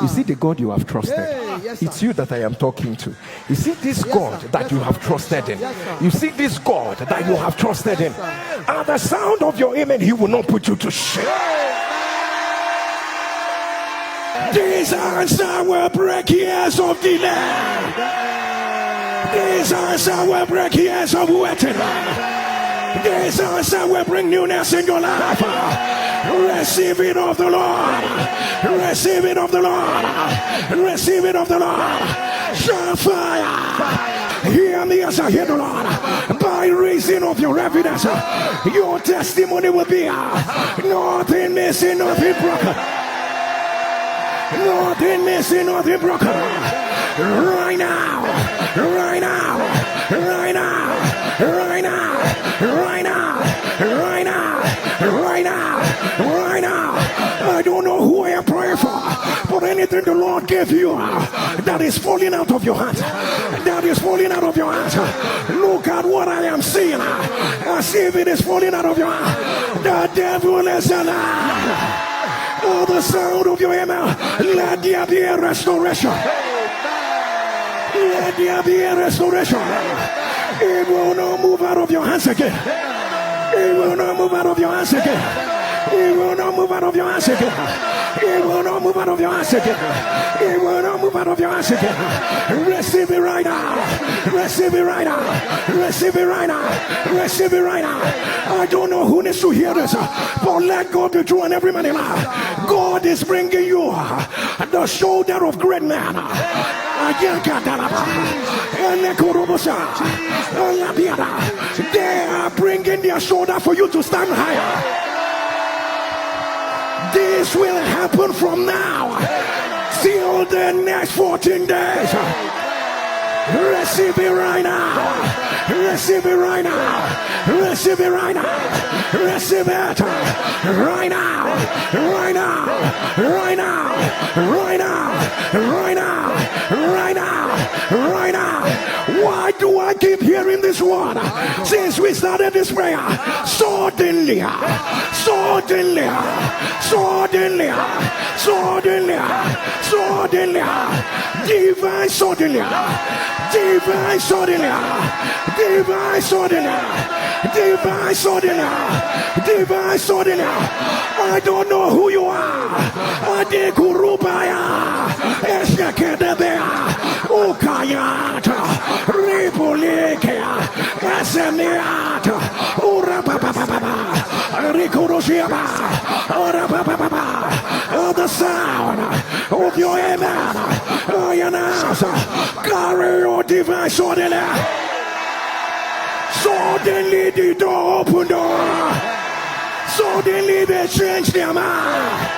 You see the God you have trusted. It's you that I am talking to. You see this God that you have trusted in. You see this God that you have trusted in. At the sound of your amen, he will not put you to shame. This answer will break years of delay. This answer will break years of waiting. This answer will bring newness in your life. Receive it of the Lord. Receive it of the Lord. Receive it of the Lord. Shall fire. Hear me as I hear the Lord. By reason of your evidence, your testimony will be nothing missing, nothing broken. Nothing missing, nothing broken. Right now. Right now. Right now. Right now. Right now. Right now. Right now. Right now. I don't know who I am praying for, but anything the Lord gave you that is falling out of your hands, that is falling out of your hands. Look at what I am seeing. I see if it is falling out of your hands. The devil is alive. Oh, the sound of your amen. Let there be a restoration. Let there be a restoration. It will not move out of your hands again. It will not move out of your hands again. It will not move out of your hands again. It will not move out of your hands again. It will not move out of your hands again. Receive it right now. Receive it right now. Receive it right now. Receive it right now. I don't know who needs to hear this, but let God be true and every man in life. God is bringing you the shoulder of great men. They are bringing their shoulder for you to stand higher. This will happen from now till the next 14 days. Receive it right now. Receive it right now. Receive it right now. Receive it right now. Right now. Right now. Right now. Right now. Right now. Right now. Why do I keep hearing this word? Since we started this prayer, suddenly, suddenly, suddenly, suddenly, suddenly, divine suddenly, divine suddenly, divine suddenly, divine suddenly, divine suddenly. I don't know who you are. Adekurubaya, Eshekedebea, Ukayata, Ripulekea, Esemiata, Urapapapa, Rikuroshiaba, Urapapapa. The sound of your amen. I announce, carry your divine suddenly. Suddenly the door opened door. Suddenly they changed their mind.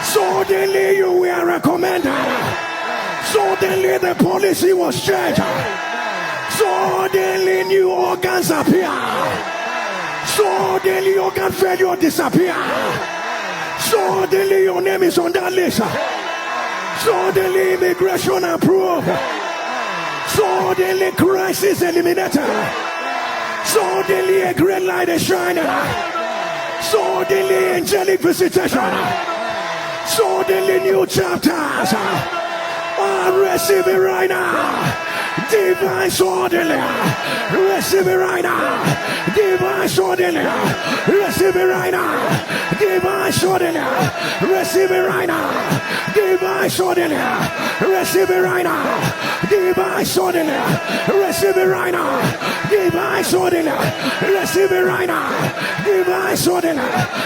Suddenly you were recommended. Suddenly the policy was changed. Suddenly new organs appear. Suddenly organ failure disappear. Suddenly your name is on that list. Suddenly immigration approved. Suddenly crisis eliminated. Suddenly a great light is shining. Suddenly angelic visitation. Suddenly new chapters. I receive it right now. Divine suddenly. Receive it right now. Divine suddenly. Receive it right now. Divine suddenly. Receive it right now. Divine suddenly. Receive it right now. Divine suddenly. Receive it right now. Divine suddenly. Receive it right now. Divine suddenly.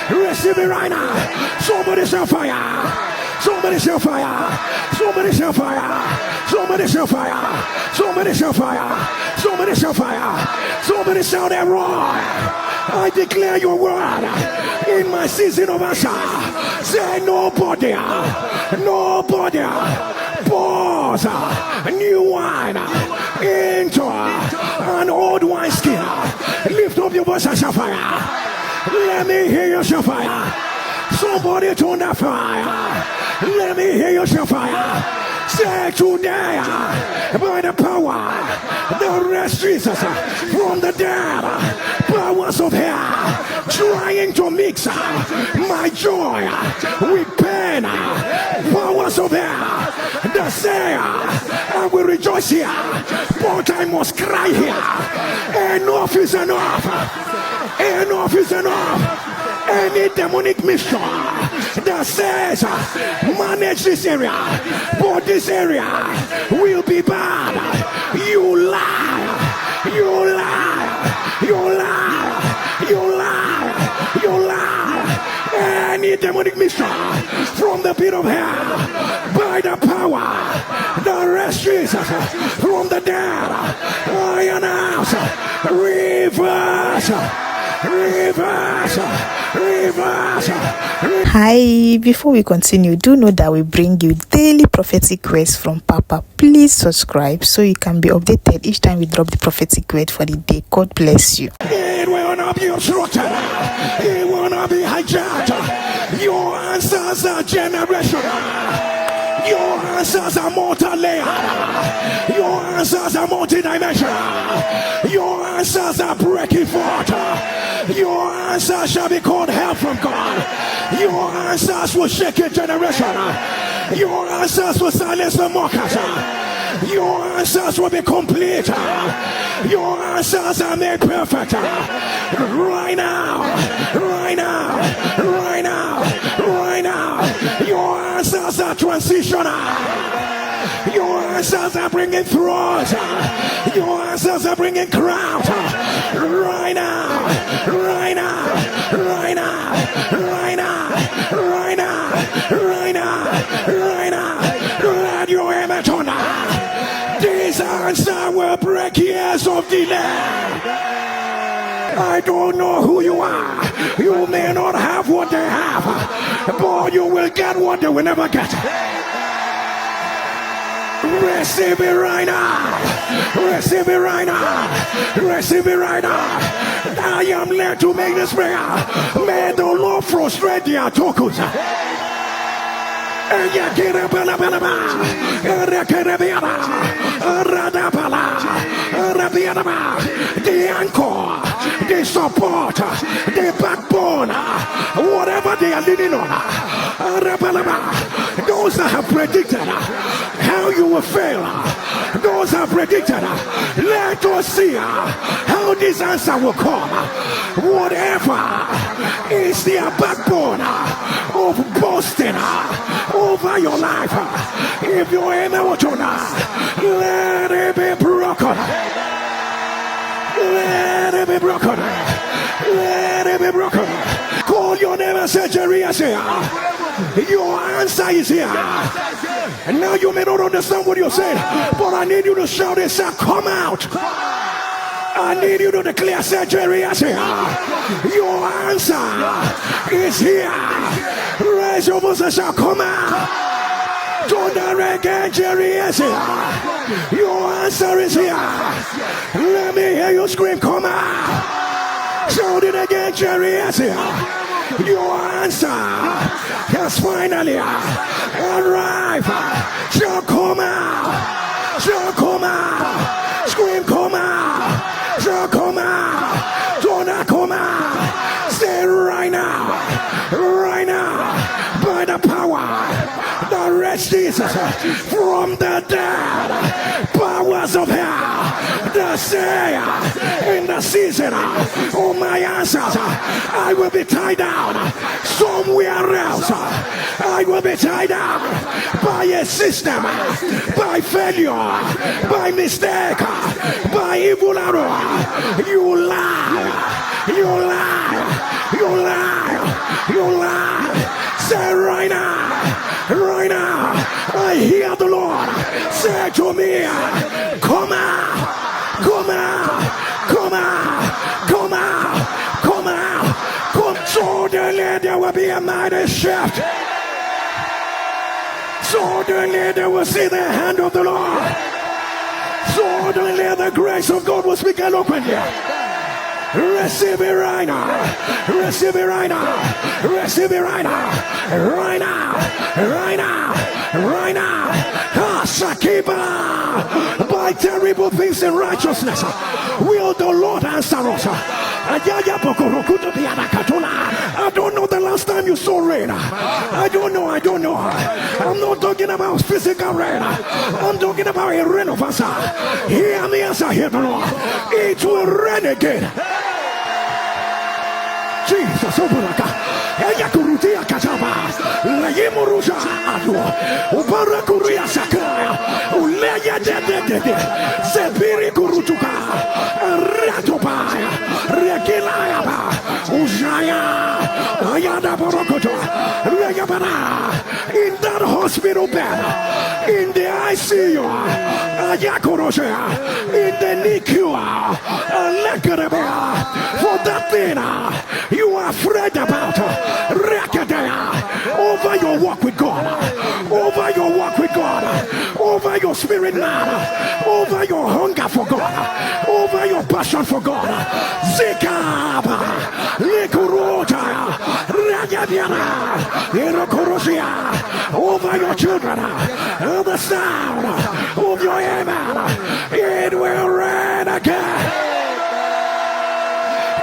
Receive it right now. Somebody shall fire. Somebody shall fire. Somebody shall fire. Somebody shall fire. Somebody shall fire. Somebody shall fire. Somebody shout El-Roi. I declare your word in my season of answer. Say nobody, nobody pours new wine into an old wine skin. Lift up your voice and shout fire. Let me hear you shout fire. Somebody turn that fire. Let me hear you shout fire. Say today, by the power, the rest Jesus from the dead, powers of hell, trying to mix my joy with pain. heaven, powers of hell, that say, I will rejoice here, but I must cry here. Enough is enough. Enough is enough. Any demonic mission that says manage this area, but this area will be bad. You lie. You lie. You lie. You lie. You lie. Any demonic mission from the pit of hell, by the power that raised Jesus from the dead, I announce reverse. Hi, before we continue, do know that we bring you daily prophetic words from Papa. Please subscribe so you can be updated each time we drop the prophetic word for the day. God bless you. It will not be obstructed. It will not be hijacked. Your answers are generational. Your answers are multi-layered. Your answers are multi-dimensional. Your answers are breaking forth. Your answers shall be called help from God. Your answers will shake a generation. Your answers will silence the mockers. Your answers will be complete. Your answers are made perfect. Right now. Right now. Right now. Right now. Your answers are transitional. Your answers are bringing throws. Your answers are bringing crowds. Right now. Right now. Right now. Right now. Right now. Right now. Right now. Let your image on. This answer will break years of delay. I don't know who you are. You may not have what they have, but you will get what they will never get. Receive it right now. Receive it right now. Receive it right now. I am led to make this prayer. May the Lord frustrate their talkers. The anchor, the support, the backbone, whatever they are leaning on, those that have predicted how you will fail, those that have predicted, let us see how this answer will come. Whatever is their backbone of boasting over your life, if you ain't what you know, let it be broken. Let it be broken. Let it be broken. Call your name and say, Jerry, I say, your answer is here. And now you may not understand what you're saying, but I need you to shout and say, come out. I need you to declare, say, Jerry, I say, your answer is here. Raise your voice and shout, come out. Don't again, Jerry, I say, your answer is here. Let me hear you scream, come out. Shout it again, Jerry, I say, your answer has finally arrived. Shall come out. Shall come out. Scream, come out. Shall come out. Don't come out. Say right now. Right now. By the power that raised Jesus from the dead. Powers of hell that say in the season of my answers I will be tied down somewhere else. I will be tied down by a system, by failure, by mistake, by evil arrow. You lie. You lie. You lie. You lie. Say right now. Right now, I hear the Lord say to me, come out, come out, come out, come out, come out, come. Suddenly there will be a mighty shift. Suddenly they will see the hand of the Lord. Suddenly the grace of God will speak eloquently. Receive it right now. Receive it right now. Receive it right now. Right now. Right now. Right now. Sakiba. By by terrible things in righteousness, will the Lord answer us? I don't know the last time you saw rain. I don't know. I'm not talking about physical rain. I'm talking about a rain of answer. Hear me as I hear the Lord. It will rain again. Jesus, ella kurutia kachaba la yemuruja adu ubara kuria sakaya uleya de zebiri kurutuka ratopaya rekilaya ba ujaya ayada borokoto regabana in that hospital bed, in the ICU, ayakorosha in the NICU, for that thing you are afraid about, over your walk with God, over your walk with God, over your spirit man, over your hunger for God, over your passion for God. Zikaba, Likurota, Ragabiana, Irokorosia, over your children, the sound of your amen, it will rain again.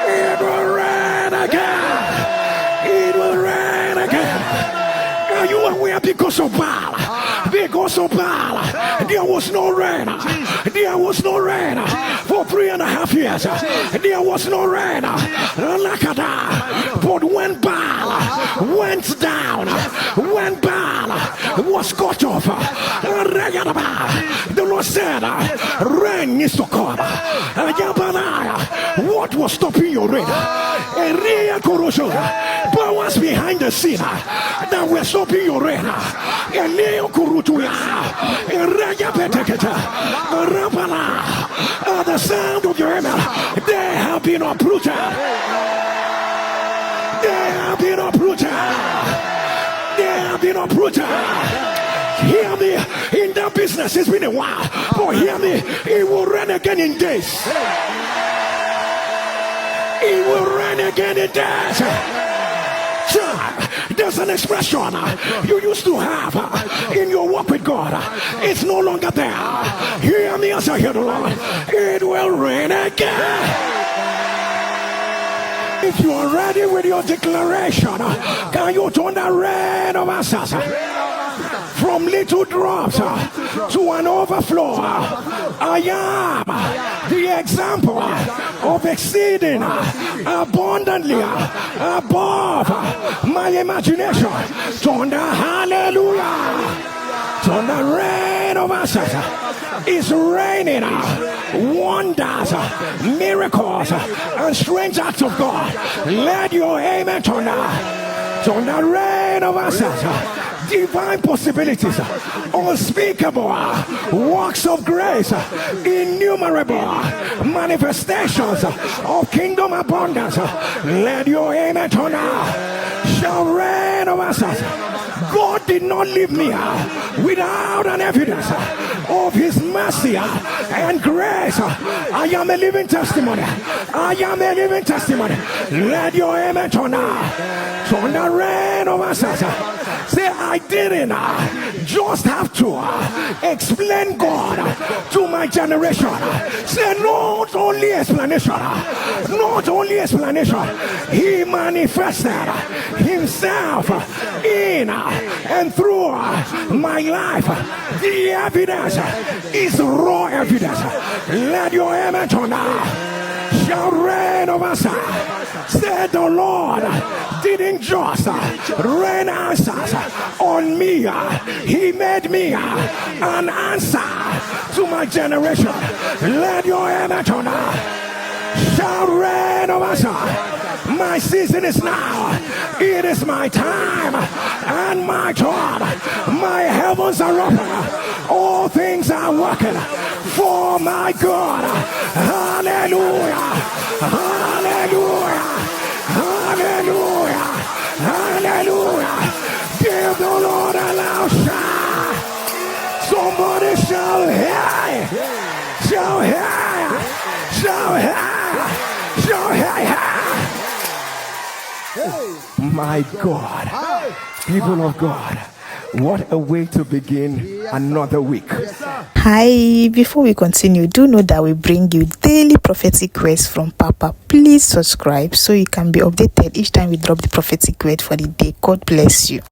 It will rain again. It will rain again. Are you aware because of Baal? Because of Baal, there was no rain. There was no rain for 3.5 years. There was no rain. But when Baal went down, when Baal was cut off, the Lord said, rain needs to come. What was stopping your rain? Powers behind the scene that were stopping your rain. The sound of your amen, they have been uprooted. They have been uprooted. They have been uprooted. Hear me, in that business it's been a while, but hear me, it will rain again in days. It will rain again in days. There's an expression you used to have in your walk with God. It's no longer there. Hear me as I hear the Lord. It will rain again. If you are ready with your declaration, can you turn the rain of answers from little drops to an overflow? I am the example of exceeding abundantly above my imagination. Turn the hallelujah. Turn the rain of answers. It's raining wonders, miracles, and strange acts of God. Let your amen turn the rain of answers. Divine possibilities, unspeakable works of grace, innumerable manifestations of kingdom abundance. Let your amen turn shall rain of answers. God did not leave me without an evidence of his mercy and grace. I am a living testimony. I am a living testimony. Let your amen turn the rain of answers. Say, I didn't just have to explain God to my generation. Say, not only explanation, he manifested himself in and through my life. The evidence is raw evidence. Let your amen turn shall reign over us. Said the Lord didn't just rain answers on me. He made me an answer to my generation. Let your amen turn shall reign over us. My season is now. It is my time and my turn. My heavens are open. All things are working for my God. Hallelujah. Hallelujah. Hallelujah. Hallelujah. Give the Lord a loud shout. Somebody shout hey. Shout hey. Shout hey. Shout hey. My God, people of God, what a way to begin another week. Hi, before we continue, do know that we bring you daily prophetic words from Papa. Please subscribe so you can be updated each time we drop the prophetic word for the day. God bless you.